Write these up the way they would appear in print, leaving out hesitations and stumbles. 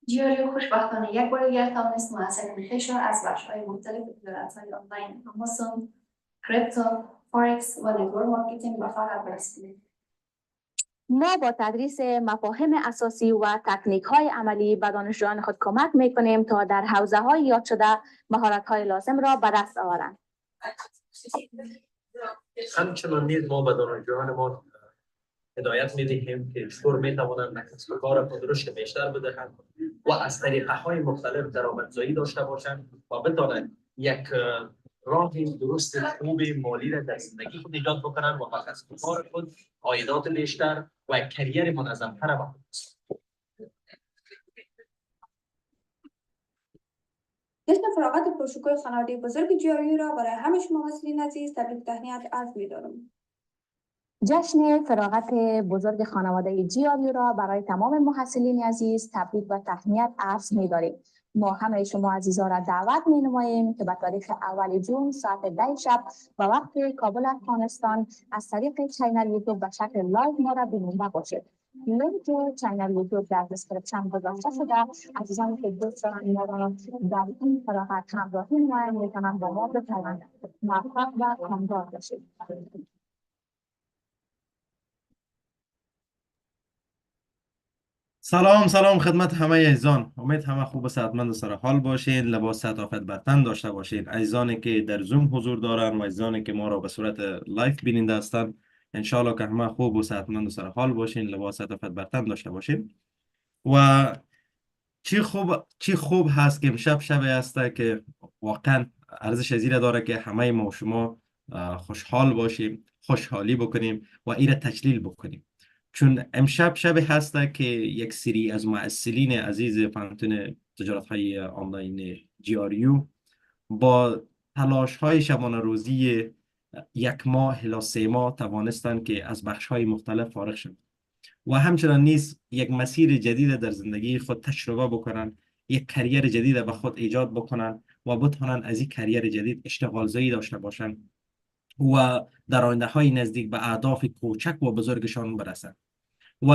جیوریو خوشبختانه یک بار دیگر توانست محصلین خویش را از بخش‌های مختلف تجارت‌های آنلاین آمازون، کریپتو، فارکس و نتورک مارکتینگ به فعالیت برسانید. ما با تدریس مفاهیم اساسی و تکنیک‌های عملی به دانشجویان خود کمک می‌کنیم تا در حوزه‌های یاد شده مهارت‌های لازم را به دست آورند. همچنان نیز ما به دانشجویان ما هدایت می‌دهیم که چطور می‌توانند کسب و کار خود رشد بیشتر بدهند و از طریقه‌های مختلف درآمدزایی داشته باشند و بتوانند یک راه درست خوب مالی را در زندگی خود ایجاد بکنند و با کسب و کار خود عایدات بیشتر و یک کریر منظم‌تر به خود جشن فراغت پرشکوه خانواده بزرگ جیوریو را برای همه شما محصلین عزیز تبریک تهنیت عرض می‌دارم. جشن فراغت بزرگ خانواده جیوریو را برای تمام محصلین عزیز تبریک و تهنیت عرض می‌داریم. ما همه شما عزیزان را دعوت می‌نماییم که به تاریخ اول جون ساعت 10 شب به وقت کابل افغانستان از طریق چینل یوتیوب به شکل لایو ما را بیننده باشید. لینک چینل یوتیوب در دسکریپشن گذاشته شده. عزیزانی که دوست دارند ما را در این فراغت همراهی نمایند می‌توانند با ما بپیوندند. موفق و کامیاب باشید. سلام خدمت همه عزیزان. امید همه خوب و صحتمند و سر حال باشین، لباس عافیت بر تن داشته باشین. عزیزانی که در زوم حضور دارن و عزیزانی که ما را به صورت لایف بیننده هستند، انشالله که همه خوب و صحتمند و سر حال باشین، لباس عافیت بر تن داشته باشین. و چی خوب هست که امشب شبی هست که واقعا ارزش از این داره که همه ما و شما خوشحال باشیم، خوشحالی بکنیم و این را تجلیل بکنیم. چون امشب شب هسته که یک سری از معسلین عزیز پانتون تجارت های آنلاین جیاریو با تلاش های شبانه روزی 1 ماه الی 3 ماه توانستند که از بخش های مختلف فارغ شوند و همچنان نیز یک مسیر جدید در زندگی خود تجربه بکنن، یک کریر جدید به خود ایجاد بکنن و بتوانند از این کریر جدید اشتغال زایی داشته باشند و در آینده های نزدیک به اهداف کوچک و بزرگشان برسند. و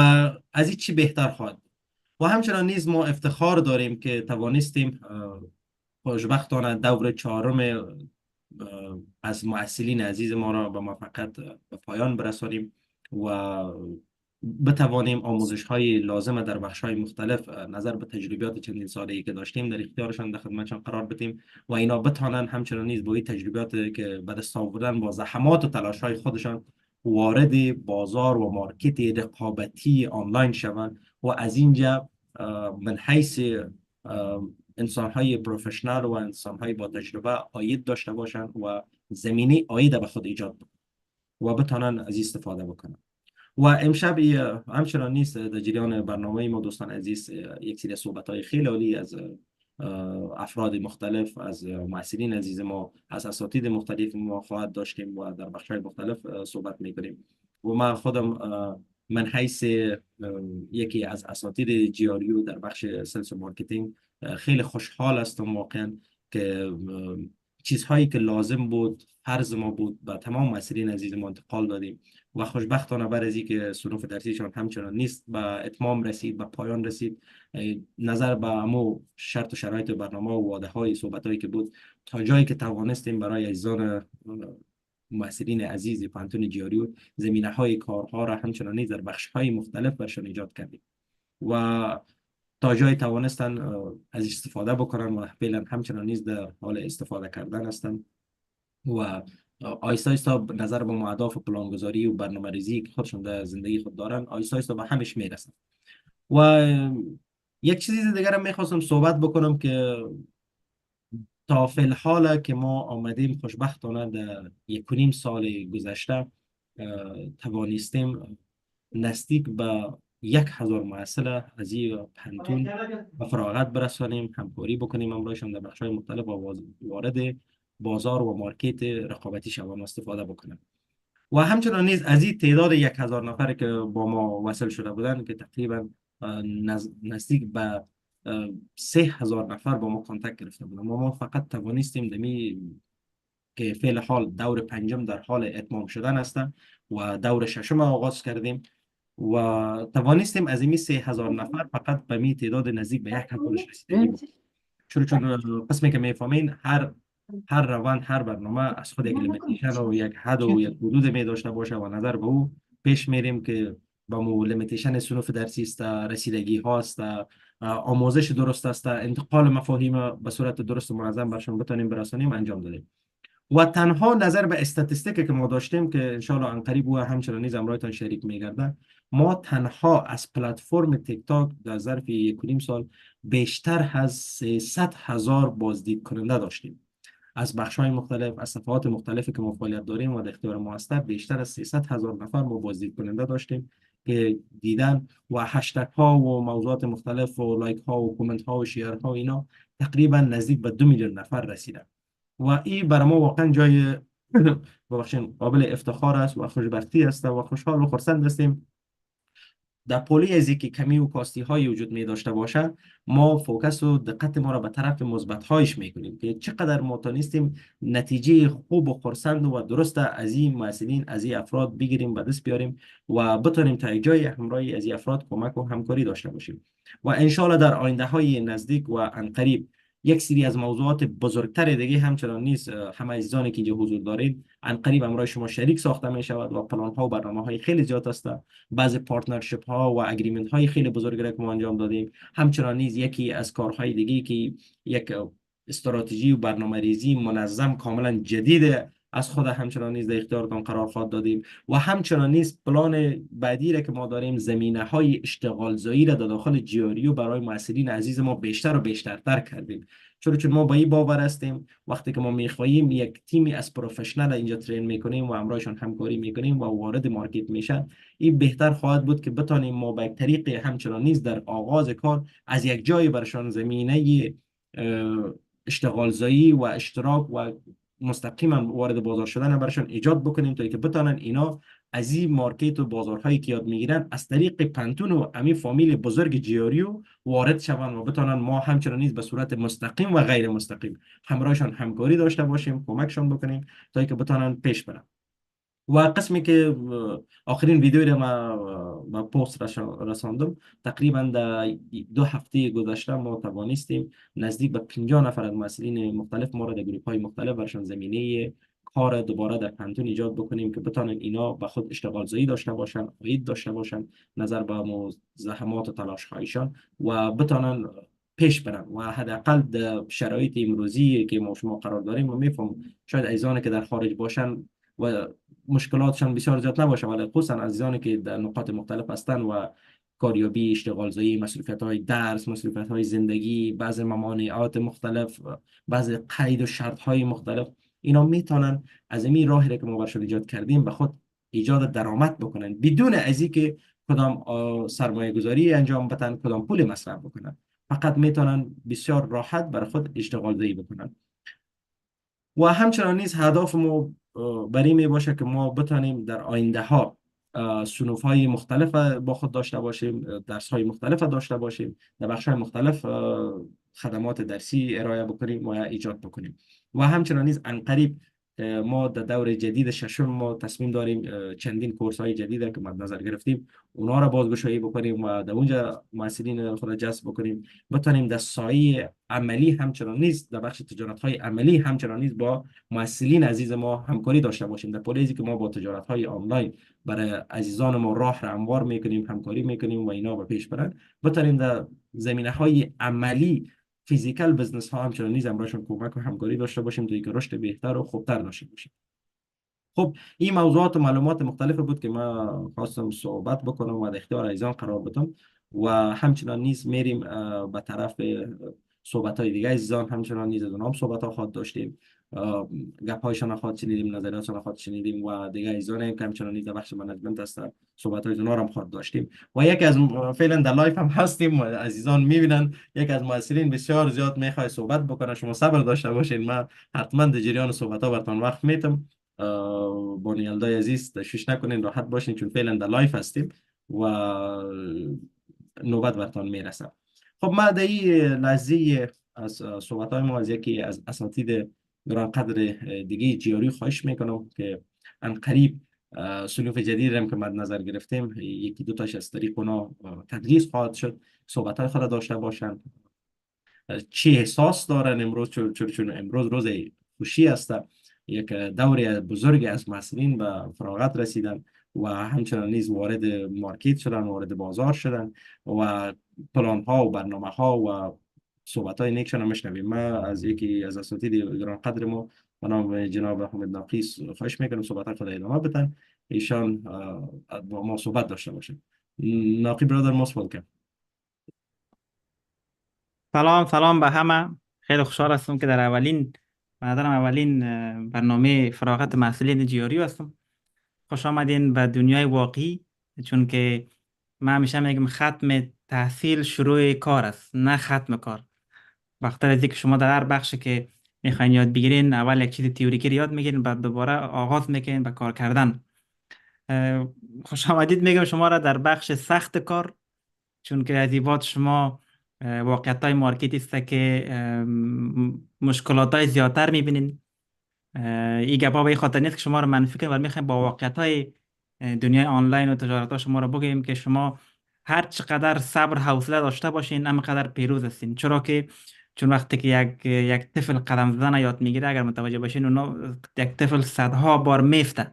از این چی بهتر خواهد. و همچنان نیز ما افتخار داریم که توانستیم خوشبختانه دور 4 از معسلین عزیز ما را به موفقیت به پایان برسانیم و بتوانیم آموزش های لازم در بخش های مختلف نظر به تجربیات چندین ساله‌ای که داشتیم در اختیارشان در خدمتشان قرار بدیم و اینا بتوانند همچنان نیز با این تجربیات که به دست آوردن با زحمات و تلاش های خودشان وارد بازار و مارکت رقابتی آنلاین شوند و از اینجا من حیث انسان های پروفشنال و انسان های با تجربه عاید داشته باشند و زمینه عاید به خود ایجاد بکنند و بتوانند از استفاده بکنند. و امشب همچنان نیست در جریان برنامه ما دوستان عزیز یک سری صحبت های خیلی عالی از افراد مختلف، از معسلین عزیز ما، از اساتید مختلف ما خواهد داشتیم و در بخش های مختلف صحبت میکنیم. و من خودم من حیث یکی از اساتید جیاریو در بخش سلز و مارکتینگ خیلی خوشحال هستم واقعا که چیزهایی که لازم بود، فرض ما بود، به تمام معسلین عزیز ما انتقال دادیم و خوشبختانه بعد از اینکه صنوف درسیشان همچنان نیست به اتمام رسید، به پایان رسید، نظر به امو شرط و شرایط برنامه و وعده های صحبت هایی که بود تا جایی که توانستیم برای عزیزان محصلین عزیز پانتون جیاریو زمینه های کارها را همچنان نیز در بخش های مختلف برشان ایجاد کردیم و تا جایی توانستن از استفاده بکنن و فعلا همچنان نیز در حال استفاده کردن هستند و آیستا آیستا نظر به اهداف پلانگذاری و برنامه‌ریزی که خودشون در زندگی خود دارن آیستا آیستا به همش میرسن. و یک چیزی دیگر هم میخواستم صحبت بکنم که تا فی الحال که ما آمدیم خوشبختانه در 1.5 سال گذشته توانستیم نزدیک به 1000 معسل از این پانتون به فراغت برسانیم، همکاری بکنیم امرایشان در بخش‌های مختلف و وارد بازار و مارکت رقابتی شوند استفاده بکنم. و همچنان نیز از این تعداد 1000 نفر که با ما وصل شده بودن که تقریبا نزدیک به 3000 نفر با ما کانتکت گرفته بودن. ما فقط توانستیم دمی که فعل حال دور 5 در حال اتمام شدن است و دور 6 آغاز کردیم و توانستیم از این 3000 نفر فقط به می تعداد نزدیک به 1 رسیدگی بکنیم. چون قسمی که میفهمین هر روند، هر برنامه از خود یک لیمیتیشن و یک حد و یک حدود می داشته باشه و نظر به او پیش میریم که با مو لیمیتیشن صنوف درسی است، رسیدگی هاست، آموزش درست است، انتقال مفاهیم به صورت درست و منظم برشون بتونیم برسانیم انجام دادیم. و تنها نظر به استاتستیکی که ما داشتیم که انشالله عنقریب او همچنان نیز امرایتان شریک میگرده، ما تنها از پلتفرم تیک تاک در ظرف 1.5 سال بیشتر از 300,000 بازدید کننده داشتیم. از بخش‌های مختلف، از صفحات مختلفی که ما فعالیت داریم و در اختیار ما هست، بیشتر از 300,000 نفر ما بازدید کننده داشتیم که دیدن و هشتگ ها و موضوعات مختلف و لایک ها و کامنت ها و شیر ها اینا تقریبا نزدیک به 2 میلیون نفر رسیدن و این برای ما واقعا جای ببخشید قابل افتخار است و خوشبختی است و خوشحال و خرسند هستیم. در پولی از که کمی و کاستی های وجود می داشته باشه، ما فوکس و دقت ما را به طرف مثبت هایش میکنیم که چقدر ما تونستیم نتیجه خوب و خرسند و درست از این مسئولین، از این افراد بگیریم، به دست بیاریم و بتونیم تا جای همراهی از این افراد کمک و همکاری داشته باشیم و انشالله در آینده های نزدیک و عنقریب یک سری از موضوعات بزرگتر دیگه همچنان نیست. همه عزیزانی که اینجا حضور دارید عنقریب امرای شما شریک ساخته می شود و پلان ها و برنامه های خیلی زیاد است. بعضی پارتنرشیپ ها و اگریمنت های خیلی بزرگی را که ما انجام دادیم. همچنان نیز یکی از کارهای دیگه که یک استراتژی و برنامه ریزی منظم کاملا جدید از خود همچنان نیز در اختیارتان قرار خواهد دادیم و همچنان نیز پلان بعدی را که ما داریم زمینه های اشتغال زایی را در داخل جیاریو برای مسئولین عزیز ما بیشتر و بیشتر کردیم. چون ما با این باور هستیم وقتی که ما میخواهیم یک تیمی از پروفشنال اینجا ترین میکنیم و همراهشان همکاری میکنیم و وارد مارکت میشن، این بهتر خواهد بود که بتانیم ما به طریق همچنان نیز در آغاز کار از یک جای برشان زمینه اشتغال زایی و اشتراک و مستقیما وارد بازار شدن برشان ایجاد بکنیم تا اینکه بتانن اینا از این مارکت و بازارهایی که یاد میگیرن از طریق پنتون و امی فامیل بزرگ جیاریو وارد شوند و بتانن ما همچنان نیز به صورت مستقیم و غیر مستقیم همراهشان همکاری داشته باشیم، کمکشان بکنیم تا اینکه بتانن پیش برن. و قسمی که آخرین ویدیویی رو ما پست رساندم، تقریبا در 2 هفته گذشته ما توانستیم نزدیک به 50 نفر از مسئولین مختلف ما را در گروپ های مختلف برشان زمینه کار دوباره در پنتون ایجاد بکنیم که بتانن اینا به خود اشتغال زایی داشته باشن، عاید داشته باشن نظر به زحمات و تلاش هایشان و بتانن پیش برن و حداقل در شرایط امروزی که ما شما قرار داریم و میفهم شاید عزیزانی که در خارج باشن و مشکلاتشان بسیار زیاد نباشه، ولی خصوصا عزیزانی که در نقاط مختلف هستند و کاریابی، اشتغال زایی، مسئولیت های درس، مسئولیت های زندگی، بعض ممانعات مختلف، بعض قید و شرط های مختلف، اینا میتونن از این راهی که ما برشون ایجاد کردیم به خود ایجاد درآمد بکنن بدون از اینکه کدام سرمایه گذاری انجام بدن، کدام پول مصرف بکنن، فقط میتونن بسیار راحت برای خود اشتغال زایی بکنن. و همچنان نیز هدف ما برای می باشه که ما بتانیم در آینده ها صنوف های مختلف با خود داشته باشیم، درس های مختلف داشته باشیم، در بخش های مختلف خدمات درسی ارائه بکنیم و ایجاد بکنیم. و همچنان نیز عنقریب ما در دور جدید ششم ما تصمیم داریم چندین کورس های جدید که مد نظر گرفتیم اونا را بازگشایی بکنیم و در اونجا مسئولین خود جذب بکنیم، بتانیم در سایه عملی همچنان نیز در بخش تجارت های عملی همچنان نیز با مسئولین عزیز ما همکاری داشته باشیم. در پولیزی که ما با تجارت های آنلاین برای عزیزان ما راه را هموار میکنیم، همکاری میکنیم و اینا به پیش برن، بتانیم در زمینه های عملی فیزیکال بزنس ها همچنان نیز امراشون کمک و همکاری داشته باشیم تا اینکه رشد بهتر و خوبتر داشته باشیم. خب این موضوعات و معلومات مختلف بود که ما خواستم صحبت بکنم و در اختیار عزیزان قرار بدم و همچنان نیز میریم به طرف صحبت های دیگه عزیزان. همچنان نیز از اونام صحبت ها خواهد داشتیم، گپ هایشان خواهد شنیدیم، نظریاتشان خواهد شنیدیم و دیگه عزیزان که همچنان نیز در بخش منیجمنت هستن صحبت های اونا هم خواهد داشتیم و یک از فعلا در لایف هم هستیم عزیزان میبینن یک از مؤثرین بسیار زیاد میخواد صحبت بکنه. شما صبر داشته باشین، من حتما در جریان صحبت ها براتون وقت میتم. با نیالدای عزیز تشویش نکنین، راحت باشین چون فعلا در لایف هستیم و نوبت براتون میرسه. خب ما در این لحظه از صحبت های ما از یکی از اساتید گران قدر دیگه جیاری خواهش میکنم که عنقریب سلوف جدید هم که مد نظر گرفتیم، یکی دو تاش از طریق اونا تدریس خواهد شد، صحبت های خود داشته باشند، چی احساس دارن امروز، چون امروز روز خوشی است، یک دوره بزرگی از محصلین به فراغت رسیدن و همچنان نیز وارد مارکت شدن، وارد بازار شدن و پلان ها و برنامه ها و صحبت های نیکشان هم میشنویم. ما از یکی از اساتید گران قدر ما به نام جناب حامد ناقیس خواهش میکنم صحبت ها خود ادامه بدن، ایشان با ما صحبت داشته باشن. ناقی برادر موست ولکم. سلام به همه. خیلی خوشحال هستم که در اولین برنامه فراغت محصلین جیاری هستم. خوش آمدین به دنیای واقعی، چون که من همیشه میگم ختم تحصیل شروع کار است، نه ختم کار. وقتی از اینکه شما در هر بخشی که میخواین یاد بگیرین، اول یک چیز تئوریکی رو یاد میگیرین، بعد دوباره آغاز میکنین به کار کردن. خوش آمدید میگم شما را در بخش سخت کار، چون که از این بعد شما واقعیت های مارکت است که مشکلات های زیادتر میبینین. این گپا به این خاطر نیست که شما رو منفی کنیم، ولی میخوایم با واقعیت های دنیای آنلاین و تجارت ها شما رو بگیم که شما هر چقدر صبر حوصله داشته باشین، همینقدر پیروز هستین. چون وقتی که یک طفل قدم زدن یاد میگیره، اگر متوجه باشین، یک طفل صدها بار میفته.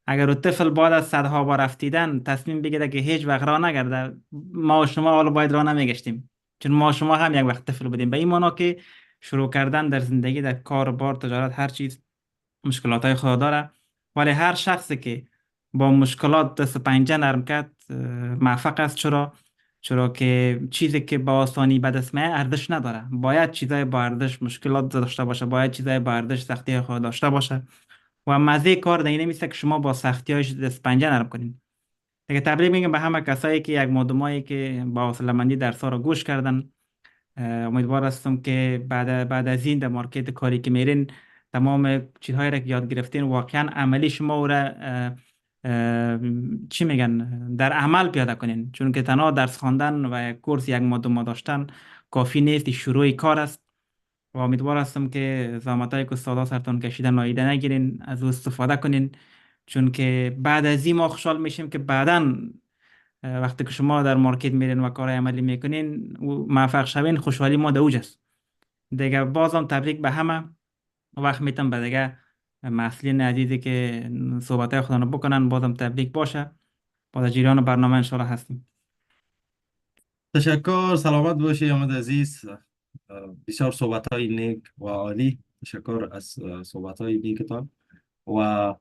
اگر اون طفل بعد از صدها بار رفتیدن تصمیم بگیره که هیچ وقت راه نگرده، ما و شما حالا باید راه نمیگشتیم، چون ما و شما هم یک وقت طفل بودیم. به این معنا که شروع کردن در زندگی، در کار، بار، تجارت، هر چیز مشکلات های خود داره، ولی هر شخصی که با مشکلات دست پنجه نرم کرد موفق است. چرا که چیزی که با آسانی به دست میاد ارزش نداره. باید چیزای با ارزش مشکلات داشته باشه، باید چیزای با ارزش سختی خود داشته باشه و مزه کار در اینه میسته که شما با سختی‌هاش دست پنجه نرم کنین. دیگه تبریک میگم به همه کسایی که یک مادومایی که با حوصله‌مندی درس‌ها رو گوش کردن. امیدوار هستم که بعد از این در مارکت کاری که میرین، تمام چیزهایی را که یاد گرفتین واقعا عملی شما او را چی میگن در عمل پیاده کنین، چون که تنها درس خواندن و یک کورس یک مادوم داشتن کافی نیست، شروع کار است. و امیدوار هستم که زحمتایی که استادا سرتون کشیدن نادیده نگیرین، از او استفاده کنین، چون که بعد از این ما خوشحال میشیم که بعداً وقتی که شما در مارکت میرین و کار عملی میکنین و موفق شوین، خوشحالی ما در اوج است. دیگه بازم تبریک به همه. وقت میتم به دیگه محصلین عزیزی که صحبتای خودانو بکنن بازم تبریک باشه. با جریان برنامه انشاءالله هستیم. تشکر، سلامت باشی حامد عزیز. بسیار صحبت های نیک و عالی. تشکر از صحبت های نیکتان و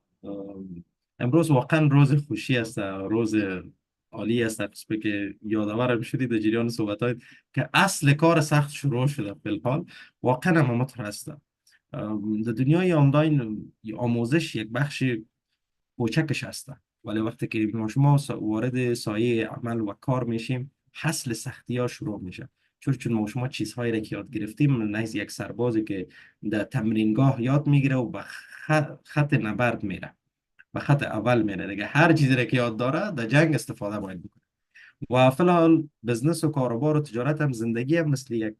امروز واقعا روز خوشی است، روز عالی است، قسمه که یادآورم شدید در جریان صحبت های که اصل کار سخت شروع شده. فی‌الحال واقعا هم همطور است. در دنیای آنلاین آموزش یک بخش کوچکش است، ولی وقتی که ما شما وارد سایه عمل و کار میشیم، حاصل سختی ها شروع میشه. چون ما شما چیزهایی را که یاد گرفتیم نیز یک سربازی که در تمرینگاه یاد میگیره و به خط نبرد میره، به خط اول میره دیگه. هر چیزی را که یاد داره در جنگ استفاده باید بکنه. و فلان بزنس و کاروبار و تجارت هم زندگی هم مثل یک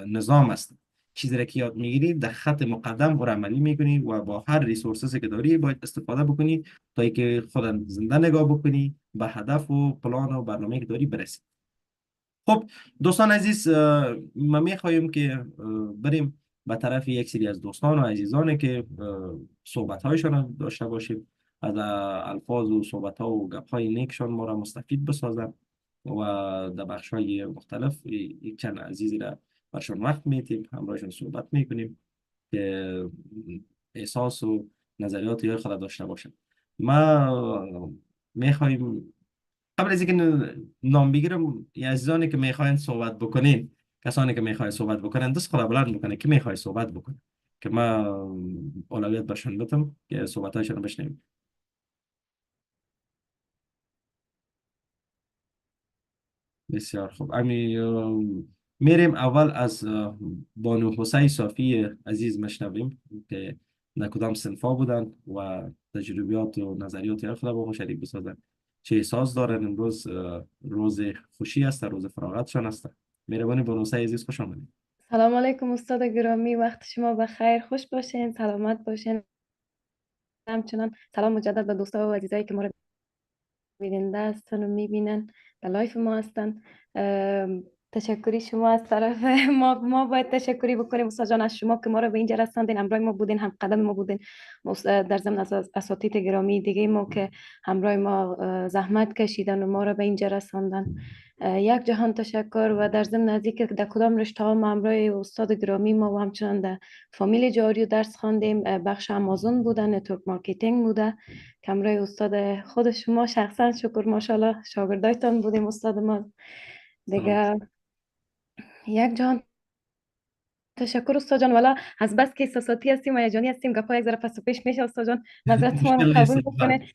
نظام است. چیزی را که یاد میگیری در خط مقدم و عملی میکنی و با هر ریسورسز که داری باید استفاده بکنی تا اینکه خودت زنده نگاه بکنی به هدف و پلان و برنامه که داری برسی. خب دوستان عزیز، ما میخواهیم که بریم به طرف یک سری از دوستان و عزیزانی که صحبت هایشان داشته باشیم، از الفاظ و صحبت ها و گپ های نیکشان ما را مستفید بسازن و در بخش های مختلف یک چند عزیزی را برشان وقت میتیم، همراهشون صحبت میکنیم که احساس و نظریات یا خود داشته باشن. ما میخوایم قبل از اینکه نام بگیرم، عزیزانی که میخواین صحبت بکنین، کسانی که میخواین صحبت بکنن دست خود بلند بکنه که میخوای صحبت بکنه، که ما اولویت برشان بدم که صحبتایشان رو بشنویم. بسیار خوب. میریم اول از بانو حسین صافی عزیز مشنویم که در کدام صنفا بودن و تجربیات و نظریات خود با ما شریک بسازن. چه احساس دارن امروز؟ روز خوشی است، روز فراغتشان است. مهربانی بانو حسین عزیز، خوش آمدید. سلام علیکم استاد گرامی، وقت شما بخیر، خوش باشین، سلامت باشین. همچنان سلام مجدد به دوستا و عزیزایی که ما رو بیننده هستن و میبینن در لایف ما هستن. تشکری شما از طرف ما باید تشکری بکنیم استاد جان از شما که ما رو به اینجا رساندین، همراه ما بودین، هم قدم ما بودین. در ضمن از اساتید گرامی دیگه ما که همراه ما زحمت کشیدن و ما رو به اینجا رساندن، یک جهان تشکر. و در ضمن از اینکه در کدام رشته ها ما همراه استاد گرامی ما و همچنان در فامیل جاری درس خواندیم، بخش آمازون بوده، نتورک مارکتینگ بوده که همراه استاد خود شما شخصا شکر ماشاءالله شاگردایتان بودیم استاد ما دیگه. یک جهان تشکر استاد جان. والا از بس که احساساتی هستیم و هیجانی هستیم گپا یک ذره پس و پیش میشه استاد جان، معذرت ما رو مشکل قبول نیست. بکنه.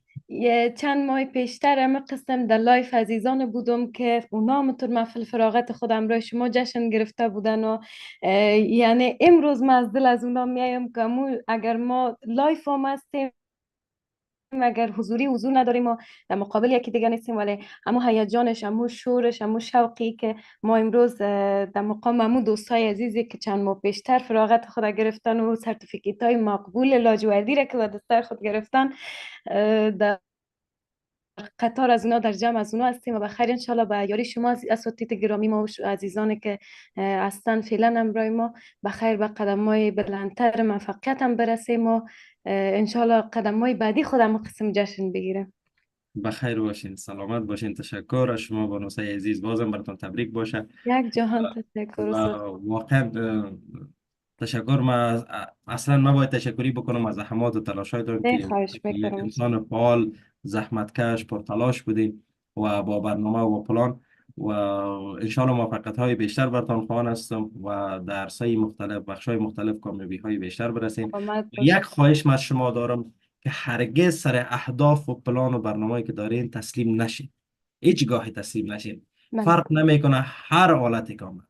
چند ماه پیشتر ما قسم در لایف عزیزان بودم که اونا همونطور محفل فراغت خود همراه شما جشن گرفته بودن و یعنی امروز من از دل از اونا میایم که اگر ما لایف هم هستیم، اگر حضور نداریم و در مقابل یکی دیگه نیستیم، ولی همو هیجانش، همو شورش، همو شوقی که ما امروز در مقام همو دوستای عزیزی که چند ماه پیشتر فراغت خود گرفتن و سرتیفیکیت های مقبول لاجوردی را که به دستای خود گرفتن، در قطار از اونا، در جمع از اونا هستیم و بخیر انشالله به یاری شما اساتید گرامی ما و عزیزانی که هستن فعلا همراه ما بخیر به قدم‌های بلندتر موفقیت هم برسیم و انشالله قدم‌های بعدی خودم قسم جشن بگیرم. بخیر باشین، سلامت باشین. تشکر از شما بانوسای عزیز، بازم براتون تبریک باشه. یک جهان تشکر و استاد. واقعا تشکر. ما اصلا نباید تشکری بکنم از زحمات و تلاشاتون که خواهش یک میکنم. انسان فعال، زحمتکش، پرتلاش بودین و با برنامه و پلان و انشاءالله موفقیت های بیشتر براتون خواهان هستم و درس های مختلف، بخش های مختلف، کامیابی های بیشتر برسین. آمد یک باشه. خواهش من از شما دارم که هرگز سر اهداف و پلان و برنامه‌ای که دارین تسلیم نشین. هیچ گاهی تسلیم نشین. بله. فرق نمیکنه هر حالتی که آمد،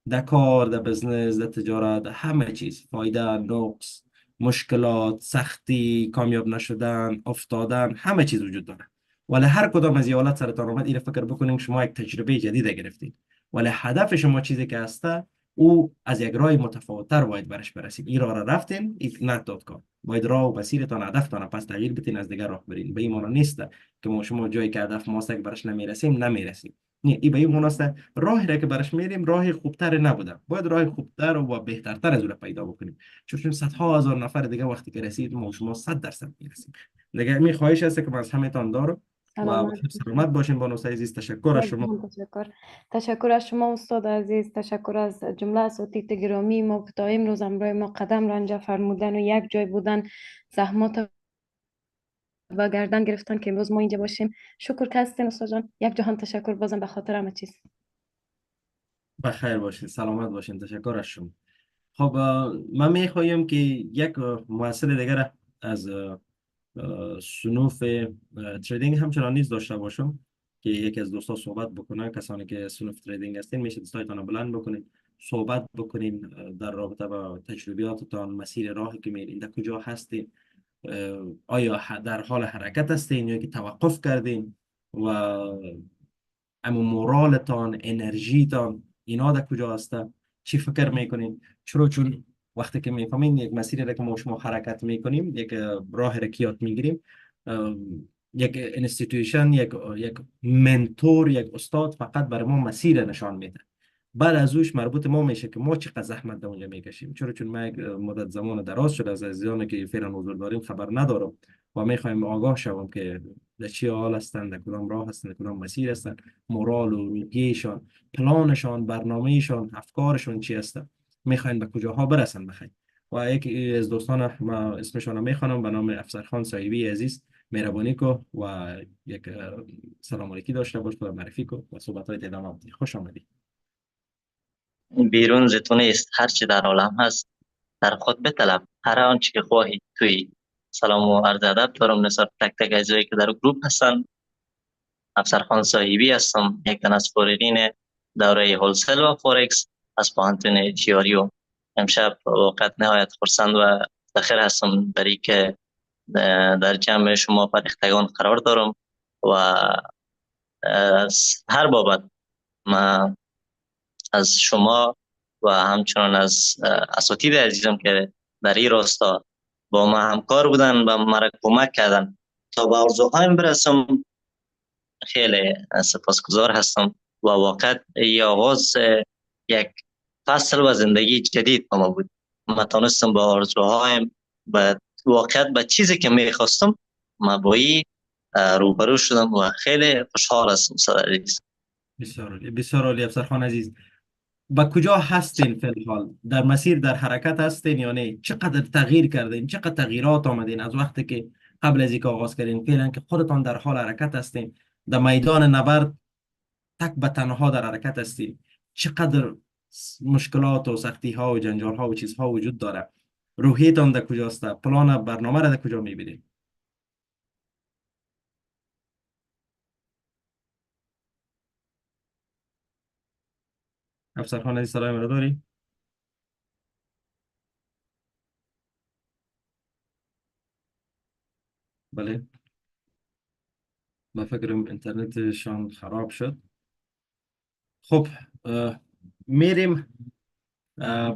در کار، در بزنس، در تجارت، در همه چیز، فایده، نقص، مشکلات، سختی، کامیاب نشدن، افتادن، همه چیز وجود داره. ولی هر کدام از این حالت سرتان آمد، این فکر بکنین شما یک تجربه جدید گرفتین. ولی هدف شما چیزی که هسته او از یک راه متفاوت‌تر باید برش برسید. این راه را رفتین، این نداد کار. باید راه و مسیرتان، هدفتان پس تغییر بدین، از دیگر راه برین. به این معنی نیست که ما شما جایی که هدف ما است که برش نمیرسیم. نه، این به این مناسبت راهی را که برش میریم راه خوبتر نبوده، باید راه خوبتر و بهترتر از اون پیدا بکنیم. چون صدها هزار نفر دیگه وقتی که رسید ما شما 100% میرسیم. دیگه می خواهش است که من از همهتان دارم و سلامت سلامت باشین. بانو عزیز تشکر از شما. تشکر از شما استاد عزیز، تشکر از جمله اساتید گرامی ما که تا امروز همراه ما قدم رنجه فرمودن و یک جای بودن، زحمات و گردن گرفتن که امروز ما اینجا باشیم. شکر که هستین استاد جان. یک جهان تشکر بازم به خاطر همه چیز. بخیر باشین، سلامت باشین. تشکر از شما. خب من میخوایم که یک مؤثر دیگر از صنوف تریدینگ همچنان نیز داشته باشم که یکی از دوستا صحبت بکنه. کسانی که صنوف تریدینگ هستین میشه دستایتان بلند بکنید، صحبت بکنیم در رابطه با تجربیاتتان، مسیر راهی که میرین، در کجا هستین، آیا در حال حرکت هستین یا که توقف کردین و اما مورالتان، انرژیتان اینا در کجا هسته، چی فکر میکنین. چون وقتی که میفهمین یک مسیری را که ما شما حرکت میکنیم، یک راه را که یاد میگیریم، یک انستیتویشن، یک منتور، یک استاد فقط برای ما مسیر نشان میده. بعد از اوش مربوط ما میشه که ما چقدر زحمت در اونجا میکشیم. چون ما یک مدت زمان دراز شده از عزیزانی که فعلا حضور داریم خبر ندارم و میخوایم آگاه شوم که در چی حال هستند، در کدام راه هستند، در کدام مسیر هستند، مورال و روحیه‌شان، پلانشان، برنامه‌شان، افکارشان چی هستند، میخواین به کجاها برسن بخیر. و یکی از دوستان ما اسمشون رو میخوانم به نام افسرخان صاحبی عزیز، مهربانی کو و یک سلام علیکی داشته باش و معرفی کو و صحبت‌های ادامه بدی. خوش آمدید. بیرون ز تو نیست هر چی در عالم هست، در خود بطلب هر آنچه که خواهی توی. سلام و عرض ادب دارم نسبت تک تک اعضایی که در گروپ هستن. افسرخان صاحبی هستم، یک تن از فارغین دوره هولسل و فورکس از پوهنتون جیاریو. امشب واقعا نهایت خرسند و فخر هستم برای که در جمع شما فرهیختگان قرار دارم و از هر بابت من از شما و همچنان از اساتید عزیزم که در این راستا با ما همکار بودن و مرا کمک کردن تا به آرزوهایم برسم. خیلی سپاسگزار هستم و واقعا این آغاز یک فصل و زندگی جدید با ما بود. من تانستم با آرزوهایم و واقعا به چیزی که میخواستم ما با این روبرو شدم و خیلی خوشحال هستم. استاد عزیز، بسیار عالی، بسیار عالی. افسرخان عزیز، با کجا هستین فی الحال؟ در مسیر، در حرکت هستین یا نه؟ چقدر تغییر کردین؟ چقدر تغییرات آمدین از وقتی که قبل از اینکه آغاز کردین فعلا که خودتان در حال حرکت هستین، در میدان نبرد تک به تنها در حرکت هستین؟ چقدر مشکلات و سختی ها و جنجال ها و چیزها وجود داره؟ روحیتان در کجاست؟ پلان برنامه را در کجا میبینید؟ افسرخان عزیز صدای مرا داری؟ بله، من فکرم اینترنتشان خراب شد. خب، میریم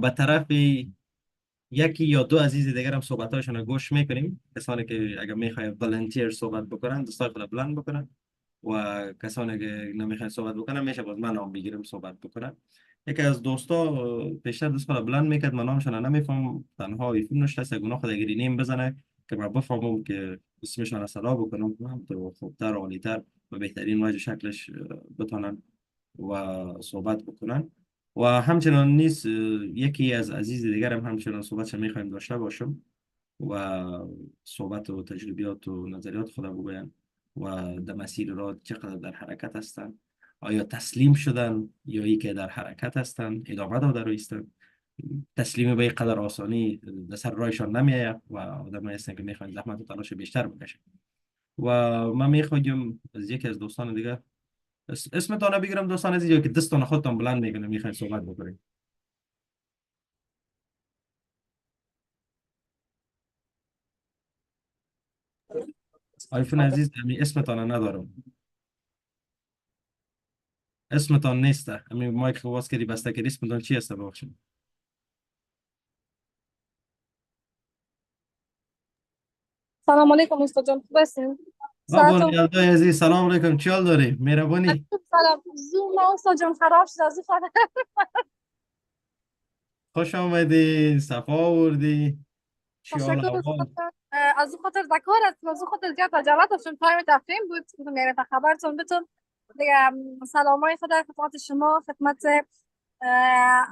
به طرف یکی یا دو عزیز دیگر هم صحبتاشون رو گوش میکنیم. کسانی که اگر میخواید ولنتیر صحبت بکنن دستای خود بلند بکنن و کسانی که نمیخواید صحبت بکنن میشه باز من نام بگیرم صحبت بکنن. یکی از دوستا پیشتر دست خود بلند میکرد، من نامشون نمیفهم، تنها ایفون نشته است. گناه خود اگری نیم بزنه که من بفهمم که اسمشان را صدا بکنم تو خوبتر و عالیتر و بهترین وجه شکلش بتونن و صحبت بکنن. و همچنان نیست یکی از عزیز دیگر هم همچنان صحبتش میخوایم داشته باشم و صحبت و تجربیات و نظریات خود بگوین و در مسیر را چقدر در حرکت هستند، آیا تسلیم شدن یا ای که در حرکت هستند ادامه داده رو ایستن. تسلیمی به این قدر آسانی در سر رایشان نمیآید و آدم هستن که میخواین زحمت و تلاش بیشتر بکشن. و من میخوایم از یکی از دوستان دیگه اسمتان بگیرم دوستان عزیز، یا که دستان خودتان بلند میکنه میخواین صحبت بکنید؟ آیفون عزیز همین اسمتان ندارم، اسمتان نیسته. همین مایک که واس کردی بسته کردی، اسمتان چی هسته ببخشید؟ سلام علیکم استاد جان، خوب هستین؟ بابا ساعتم یلدای عزیز سلام علیکم، چی حال داری؟ مهربانی. سلام. زوم استاد جان خراب شد از این خاطر. خوش آمدی، صفا آوردی. چی حال تشکر استاد احوال؟ جان. از اون خاطر دکار هستم، از اون خاطر زیاد عجله داشتم، تایم تفریم بود. میره خبرتون بتون دیگه. سلامای خدا خدمت شما، خدمت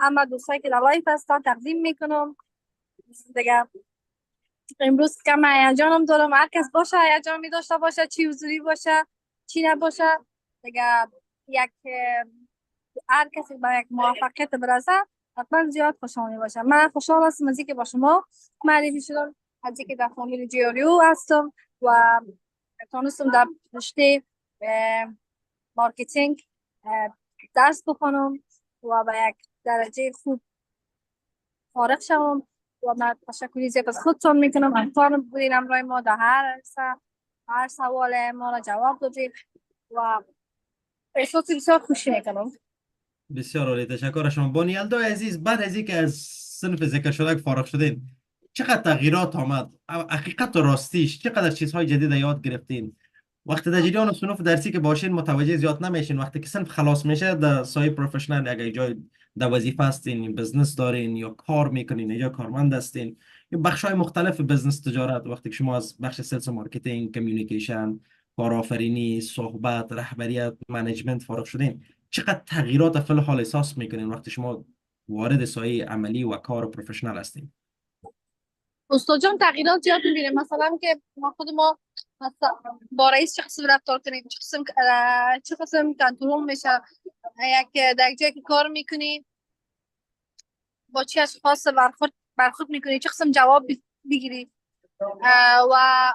اما دوستایی که در لایف هستن تقدیم میکنم دیگه. امروز کم هیجانم دارم، هر کس باشه هیجان می داشته باشه، چی حضوری باشه چی نباشه دیگه. یک هر کسی با یک موفقیت برسه حتما زیاد خوشحال باشه. من خوشحال هستم از اینکه با شما معرفی شدم، از اینکه در فامیل جیاریو هستم و تونستم در رشته مارکتینگ درس بخونم و به یک درجه خوب فارغ شوم. و من تشکری زیاد از خودتون میکنم، همکار بودین همراه ما در هر سوال ما را جواب دادید و احساس بسیار خوشی میکنم. بسیار عالی، تشکر شما. بانی یلدا عزیز، بعد از اینکه از صنف ذکر شده فارغ شدین چقدر تغییرات آمد؟ حقیقت و راستیش چقدر چیزهای جدید یاد گرفتین؟ وقتی در جریان صنف درسی که باشین متوجه زیاد نمیشین، وقتی که صنف خلاص میشه در سایه پروفشنال اگه جای در وظیفه هستین، بزنس دارین یا کار میکنین یا کارمند هستین یا بخش‌های مختلف بزنس تجارت، وقتی که شما از بخش سلز و مارکتینگ، کمیونیکیشن، کارآفرینی، صحبت، رهبریت، منیجمنت فارغ شدین، چقدر تغییرات فعل حال احساس میکنین وقتی شما وارد سایه عملی و کار پروفشنال هستین؟ استاد جان تغییرات زیاد می‌بینیم، مثلا که ما مثلا با رئیس چه قسم رفتار کنیم، چه قسم کنترل میشه، در یک جایی که کار میکنی با چه اشخاص برخورد میکنی، چه قسم جواب بگیری و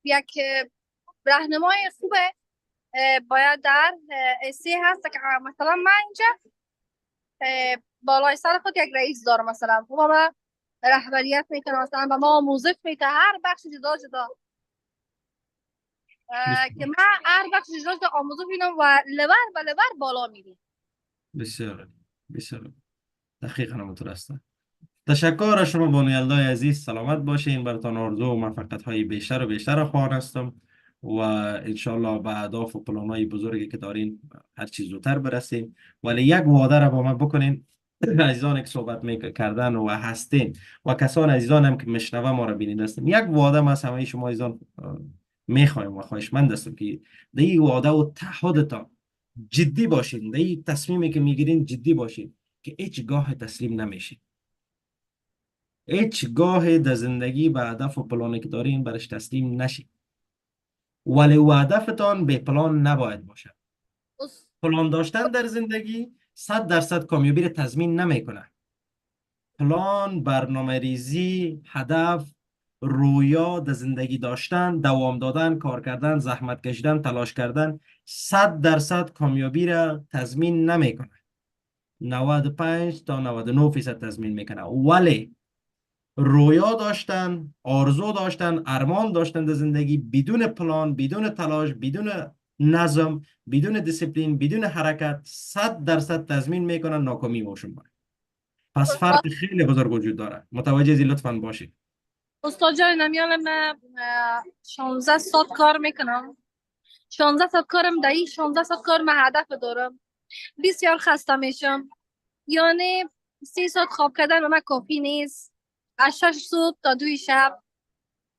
یک راهنمای خوبه باید در ایسی هست که مثلا من اینجا بالای سر خود یک رئیس دارم، مثلا و من رهبریت میکنم، مثلا و ما موظف میکنم هر بخش جدا جدا که من هر بخش جدا جدا آموزش میدم و لبر بالا میریم. بسیار بسیار. دقیقا همونطور است. تشکر از شما بانو یلدای عزیز، سلامت باشین. براتان آرزو و موفقیت های بیشتر و بیشتر خواهان هستم و انشالله به اهداف و پلان های بزرگی که دارین هر چیز زودتر برسیم. ولی یک وعده را با من بکنین، عزیزانی که صحبت کردن و هستین و کسان عزیزان هم که مشنوه ما را بینید هستین، یک وعده ما از همه شما عزیزان میخوایم و خواهشمند هستم که در این وعده و تعهدتان جدی باشین، در این تصمیمی که میگیرین جدی باشین که هیچ گاه تسلیم نمیشین. هیچ گاه در زندگی به هدف و پلانی که دارین برش تسلیم نشید. ولی و هدفتان به پلان نباید باشد. پلان داشتن در زندگی 100% کامیابی را تضمین نمیکنه. پلان، برنامه ریزی، هدف، رویا در زندگی داشتن، دوام دادن، کار کردن، زحمت کشیدن، تلاش کردن 100% کامیابی را تضمین نمیکنه. 95 تا 99% تضمین میکنه. ولی رویا داشتن، آرزو داشتن، ارمان داشتن در زندگی بدون پلان، بدون تلاش، بدون نظم، بدون دیسیپلین، بدون حرکت 100% تضمین میکنن ناکامی با شما. پس فرق خیلی بزرگ وجود داره. متوجه زی لطفاً باشید. استاد جان نمیال من 16 ساعت کار میکنم. 16 ساعت کارم در این 16 ساعت کار من هدف دارم. بسیار خسته میشم. یعنی 3 ساعت خواب کردن به من کافی نیست. از 6 صبح تا 2 شب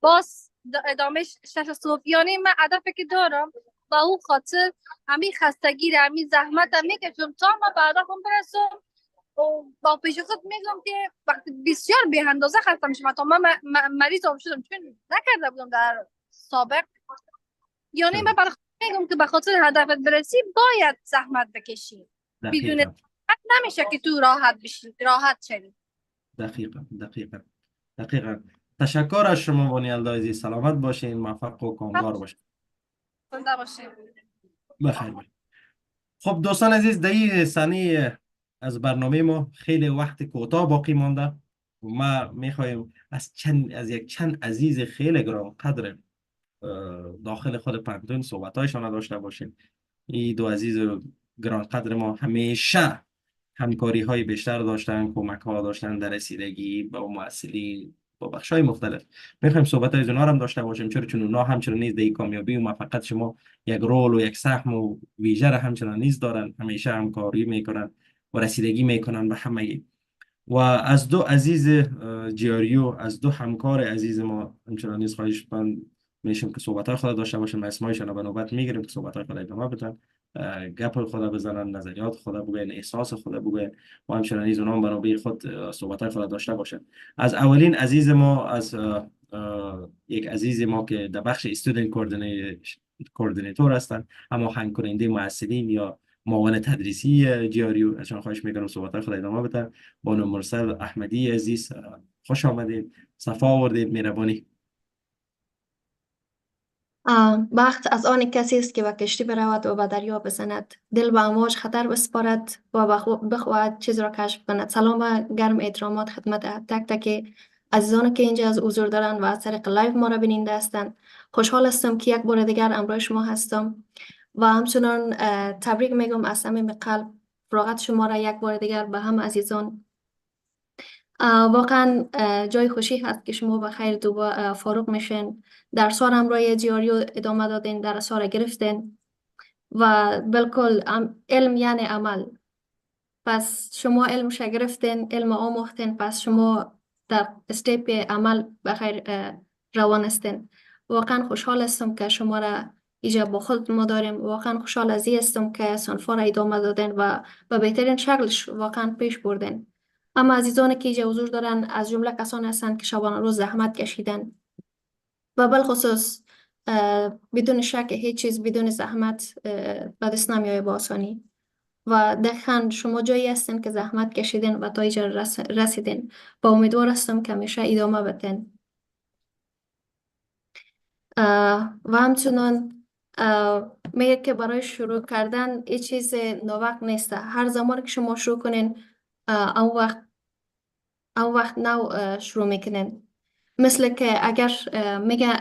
باز ادامه 6 صبح. یعنی من هدفی که دارم با اون خاطر همین خستگی را همین زحمت را میکشم تا من به هدفم برسم. با پیش خود میگم که وقتی بسیار به اندازه خسته میشم تا من مریض شدم چون نکرده بودم در سابق. یعنی من برای خود میگم که به خاطر هدفت برسی باید زحمت بکشی. بدون زحمت نمیشه که تو راحت بشی، راحت شوی. دقیقا. تشکر از شما بانی یلدا عزیز. سلامت باشین، موفق و کامگار باشین. زنده باشین. بخیر باشین. خب دوستان عزیز، در این ثانیه از برنامه ما خیلی وقت کوتاه باقی مانده. ما میخوایم از یک چند عزیز خیلی گران قدر داخل خود پنتون صحبتایشان داشته باشیم. این دو عزیز گران قدر ما همیشه همکاری های بیشتر داشتن، کمک ها داشتن در رسیدگی با مؤثرین با بخش های مختلف. میخوایم صحبت های اونا هم داشته باشیم، چون اونا همچنان نیز در کامیابی و موفقیت شما یک رول و یک سهم و ویژه را همچنان نیز دارن. همیشه همکاری میکنن و رسیدگی میکنن به همه. و از دو عزیز جیاریو، از دو همکار عزیز ما همچنان نیز خواهش میشم که صحبت های خود داشته باشیم. اسمایشان به نوبت میگیریم که صحبت های خود ادامه بدن، گپ خود بزنن، نظریات خود بگن، احساس خود بگن و همچنان نیز اونها به نوبه خود صحبت های خود داشته باشن. از اولین عزیز ما، از یک عزیز ما که در بخش استودنت کوردینیتور هستن، اما هماهنگ کننده محصلین یا معاون تدریسی جیاریو، ازشان خواهش میکنم صحبت های خود ادامه بدن. بانو مرسل احمدی عزیز، خوش آمدید، صفا آوردید، مهربانی. بخت از آن کسی است که به کشتی برود و به دریا بزند، دل به امواج خطر بسپارد و بخواهد چیز را کشف کند. سلام و گرم احترامات خدمت تک تک عزیزان که اینجا از حضور دارند و از طریق لایو ما را بیننده هستند. خوشحال هستم که یک بار دیگر همراه شما هستم و همچنان تبریک میگم از صمیم قلب فراغت شما را یک بار دیگر به هم عزیزان. واقعا جای خوشی هست که شما به خیر فارغ میشین، درس ها همراه جیاریو ادامه دادین، درس ها را گرفتین و بالکل علم یعنی عمل. پس شما علمش گرفتین، علم آموختین، پس شما در استیپ عمل به خیر روان هستین. واقعا خوشحال هستم که شما را اینجا با خود ما داریم. واقعا خوشحال از این هستم که صنفا را ادامه دادین و به بهترین شکلش واقعا پیش بردین. اما عزیزانی که اینجا حضور دارن از جمله کسانی هستند که شبانه روز زحمت کشیدن و بالخصوص بدون شک هیچ چیز بدون زحمت به دست نمیآید با آسانی و دقیقاً شما جایی هستین که زحمت کشیدین و تا اینجا رسیدین و امیدوار هستم که همیشه ادامه بدین. و همچنان میگه که برای شروع کردن هیچ چیز نووقت نیست. هر زمان که شما شروع کنین اون وقت نو شروع میکنین. مثل که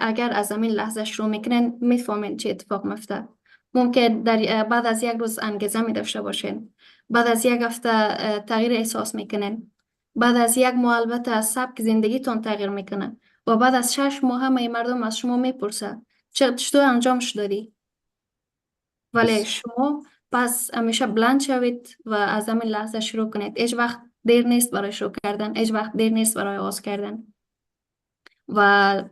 اگر از همین لحظه شروع میکنین میفهمین چه اتفاق میفته. ممکن بعد از یک روز انگیزه می داشته باشین، بعد از یک هفته تغییر احساس میکنین. بعد از یک ماه البته سبک زندگیتون تغییر میکنه و بعد از 6 ماه همه مردم از شما میپرسه چطور انجامش دادی؟ ولی شما پس همیشه بلند شوید و از همین لحظه شروع کنید. هیچ وقت دیر نیست برای شروع کردن، هیچ وقت دیر نیست برای آغاز کردن. و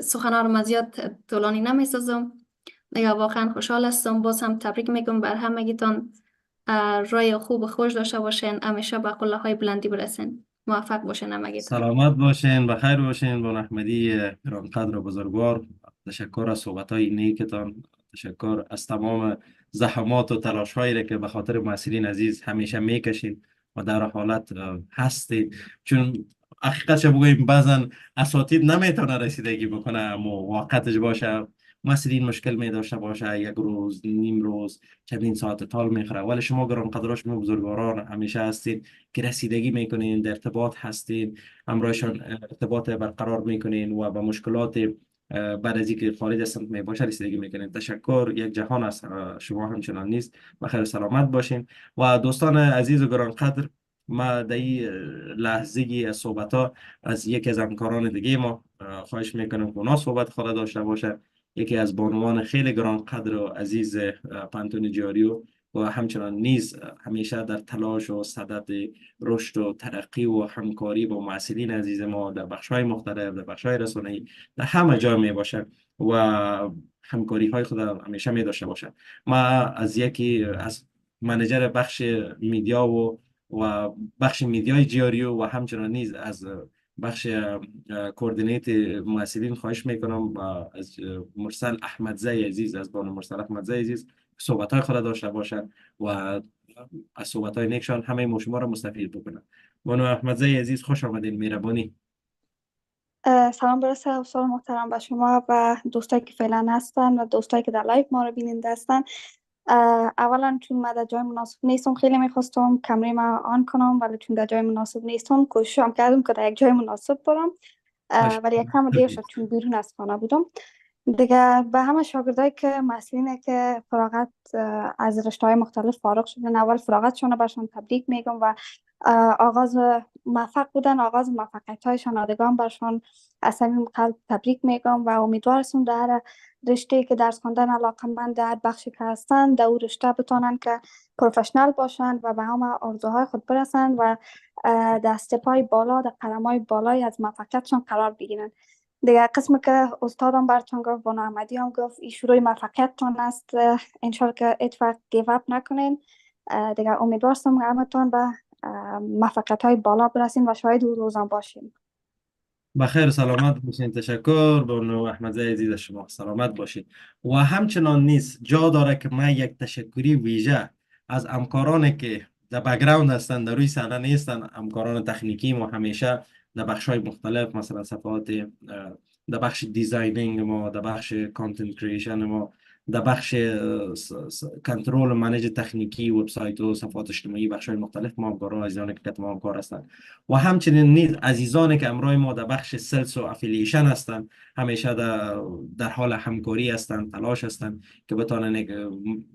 سخنان رو زیاد طولانی نمیسازم. دیگه واقعا خوشحال هستم. باز هم تبریک میگم بر همگیتون. رای خوب و خوش داشته باشین، همیشه به قله های بلندی برسین. موفق باشین همگیتون. سلامت باشین، بخیر باشین. بان احمدی گرانقدر و بزرگوار، تشکر از صحبت‌های نیکتان، تشکر از تمام زحمات و تلاش‌هایی که به خاطر محصلین عزیز همیشه میکشین و در حالت هستید. چون حقیقتش بگوییم بعضا اساتید نمیتونه رسیدگی بکنه اما وقتش باشه، محصلین مشکل می داشته باشه، یک روز نیم روز چندین ساعت طول میخوره، ولی شما گرانقدران، شما بزرگواران همیشه هستید که رسیدگی میکنین، در ارتباط هستین، همراهشان ارتباط برقرار میکنین و به مشکلات بعد از اینکه خارج از سمت می باشه رسیدگی میکنین. تشکر، یک جهان است. شما همچنان نیست. بخیر و سلامت باشین. و دوستان عزیز و گرانقدر، ما در این لحظه از صحبت ها از یکی از همکاران دیگه ما خواهش میکنم که اونا صحبت خود داشته باشه. یکی از بانوان خیلی گرانقدر و عزیز پانتون جیاریو و همچنان نیز همیشه در تلاش و صدد رشد و ترقی و همکاری با محصلین عزیز ما در بخش‌های مختلف، در بخش‌های رسانه‌ای، در همه جا می باشه و همکاری های خود همیشه می داشته باشه. ما از یکی از منیجر بخش میدیا و بخش میدیای جیاریو و همچنان نیز از بخش کوردینیت محصلین خواهش میکنم از مرسل احمدزی عزیز، از بانو مرسل احمدزی عزیز صحبت های خود داشته باشن و از صحبت های نیکشان همه شما را مستفید بکنن. بانو احمدزی عزیز خوش آمدین. مهربانی. سلام برسه استاد محترم به شما و دوستایی که فعلا هستن و دوستایی که در لایو ما رو بیننده هستن. اولا چون من در جای مناسب نیستم، خیلی میخواستم کمره ما آن کنم ولی چون در جای مناسب نیستم کوششم کردم که در یک جای مناسب برم، ولی یک کم دیر شد چون بیرون از خانه بودم. دیگه به همه شاگردایی که مسئولینه که فراغت از رشته‌های مختلف فارغ شدن، اول فراغتشون رو برشان تبریک میگم و آغاز موفق بودن، آغاز موفقیت‌هایشان آدگان برشان از صمیم قلب تبریک میگم و امیدوارم در رشته که درس خواندن علاقه‌مند در بخشی که هستن در اون رشته بتونن که پروفشنال باشن و به همه آرزوهای خود برسن و در استپای بالا، در قدم‌های بالای از موفقیتشان قرار بگیرن. دیگه قسمی که استادم براتون گفت، بانو احمدی هم گفت، این شروع موفقیتتون است. انشالله که هیچ وقت گیو اپ نکنین. دیگه امیدوارم همتون به موفقیت‌های بالا برسین و شاهد اون روزم باشین. بخیر سلامت باشین. تشکر بانو احمدزی عزیز، شما سلامت باشین. و همچنان نیست جا داره که من یک تشکری ویژه از همکارانی که در بک‌گراند هستن، در روی صحنه نیستن، همکاران تکنیکی ما همیشه در بخش‌های مختلف، مثلا صفحات در بخش دیزاینینگ ما، در بخش کانتنت کریشن ما، در بخش کنترل و منیج تکنیکی وبسایت و صفحات اجتماعی، بخش‌های مختلف ما همکاران عزیزانی که تمام کار هستند و همچنین نیز عزیزانی که امروز ما در بخش سلز و افیلیشن هستند همیشه در حال همکاری هستند، تلاش هستند که بتونن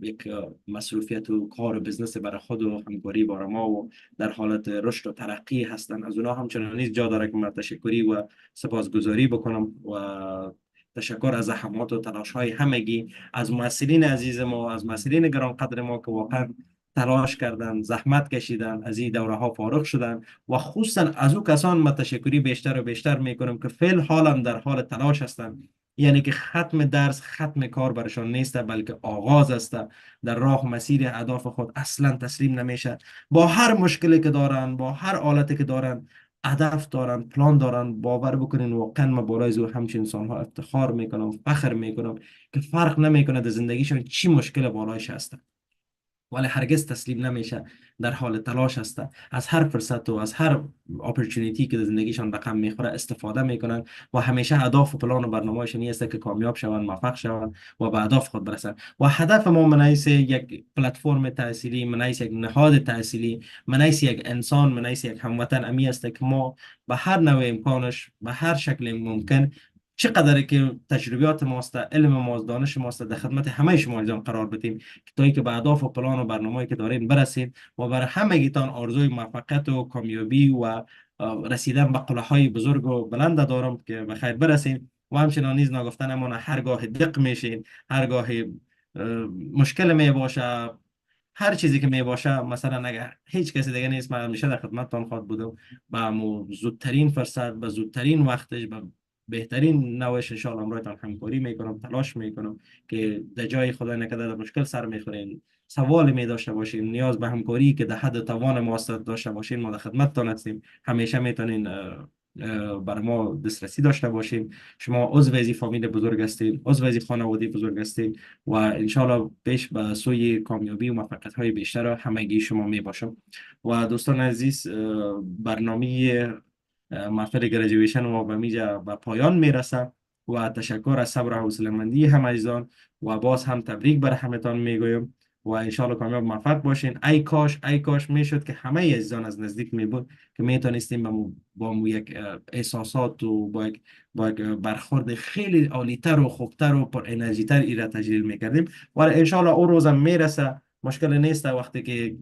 یک مصروفیت و کار و بزنس برای خود و همکاری با ما و در حالت رشد و ترقی هستند. از اونها همچنین نیز جا داره که من تشکری و سپاسگزاری بکنم و تشکر از زحمات و تلاش های همگی از محصلین عزیز ما، از محصلین گرانقدر ما که واقعا تلاش کردن، زحمت کشیدن، از این دوره ها فارغ شدن و خصوصا از او کسان ما تشکری بیشتر و بیشتر میکنم که فعل حالم در حال تلاش هستند. یعنی که ختم درس، ختم کار برشان نیست، بلکه آغاز است. در راه مسیر اهداف خود اصلا تسلیم نمیشه. با هر مشکلی که دارن، با هر حالتی که دارن، هدف دارن، پلان دارن. باور بکنین واقعا من بالای زور همچین انسان ها افتخار میکنم، فخر میکنم که فرق نمیکنه در زندگیشون چی مشکل بالایش هست، ولی هرگز تسلیم نمیشه، در حال تلاش هستن، از هر فرصت و از هر اپورتونیتی که در زندگیشان رقم میخوره استفاده میکنن و همیشه هدف و پلان و برنامه‌شون است که کامیاب شون، موفق شون و به اهداف خود برسن. و هدف ما منایس یک پلتفرم تحصیلی، منایس یک نهاد تحصیلی، منایس یک انسان، منایس یک هموطن امی است که ما به هر نوع امکانش، به هر شکل ممکن چقدر که تجربیات ماست، علم ماست، دانش ماست، در خدمت همه شما عزیزان قرار بدیم که تا که به اهداف و پلان و برنامه‌ای که دارین برسیم و برای همگیتان آرزوی موفقیت و کامیابی و رسیدن به قله‌های بزرگ و بلند دارم که به خیر برسیم. و همچنان نیز نگفتنمون هرگاه دق میشین، هرگاه مشکل می باشه، هر چیزی که می باشه، مثلا اگر هیچ کسی دیگه نیست، من همیشه در خدمتتان خواهد بودم با زودترین فرصت، به زودترین وقتش، به بهترین نوش انشاءالله امرایتان همکاری میکنم، تلاش میکنم که در جای خدا نکرده در مشکل سر میخورین، سوال می داشته باشین، نیاز به همکاری که در حد توان ما داشته باشین، ما در خدمتتان هستیم. همیشه میتونین بر ما دسترسی داشته باشین. شما عضو از فامیل بزرگ هستین، عضو از خانواده بزرگ هستین و انشالله پیش به سوی کامیابی و موفقیت های بیشتر همگی شما می باشم. و دوستان عزیز، برنامه محفل گریجویشن ما به میجا به پایان میرسه و تشکر از صبر و حوصله‌مندی همه عزیزان و باز هم تبریک بر همتان میگویم و انشالله کامیاب موفق باشین. ای کاش میشد که همه عزیزان از نزدیک می بود که میتونستیم با یک احساسات و با یک برخورد خیلی عالیتر و خوبتر و پر انرژی تر ایره تجلیل میکردیم. ولی انشالله اون روزم میرسه، مشکل نیست. وقتی که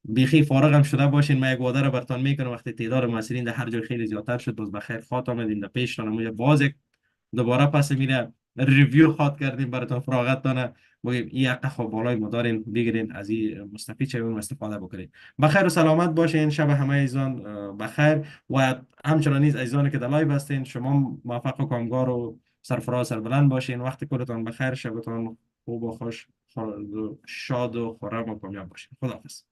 بیخی فارغ هم شده باشین، من یک وعده رو برتان میکنم وقتی تعداد مسئولین در هر جای خیلی زیادتر شد، باز بخیر خاط آمدین در پیش تان باز یک دوباره پس میره ریویو خاط کردیم براتون، فراغت دانه بگیم این حق خب بالای ما دارین، بگیرین از این مستفید شوین و استفاده بکنین. بخیر و سلامت باشین. شب همه عزیزان بخیر و همچنان نیز عزیزانی که در لایو هستین، شما موفق و کامگار و سرفراز سربلند باشین. وقت کلتان بخیر، شبتان خوب و خوش، شاد و خرم و کامیاب باشین. خداحافظ.